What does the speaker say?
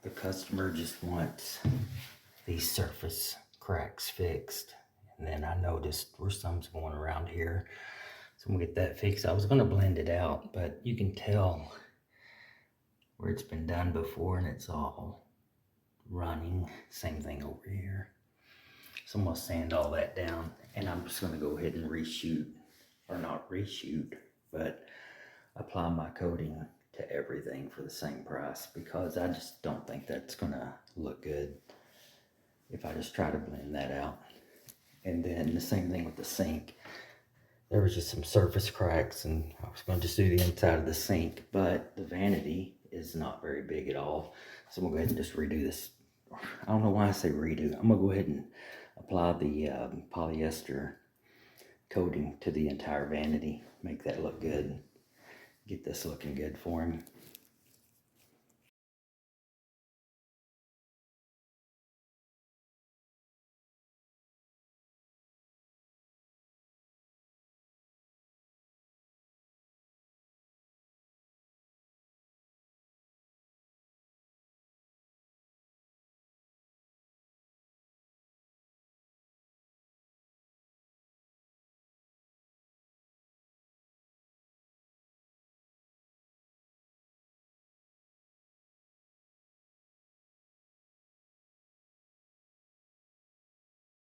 The customer just wants these surface cracks fixed. And then I noticed where some's going around here. So I'm gonna get that fixed. I was gonna blend it out, but you can tell where it's been done before and it's all running. Same thing over here. So I'm gonna sand all that down and I'm just gonna go ahead and reshoot, or not reshoot, but apply my coating to everything for the same price, because I just don't think that's gonna look good if I just try to blend that out. And then the same thing with the sink. There was just some surface cracks and I was gonna just do the inside of the sink, but the vanity is not very big at all. So I'm gonna go ahead and just redo this. I don't know why I say redo. I'm gonna go ahead and apply the polyester coating to the entire vanity, make that look good, get this looking good for him.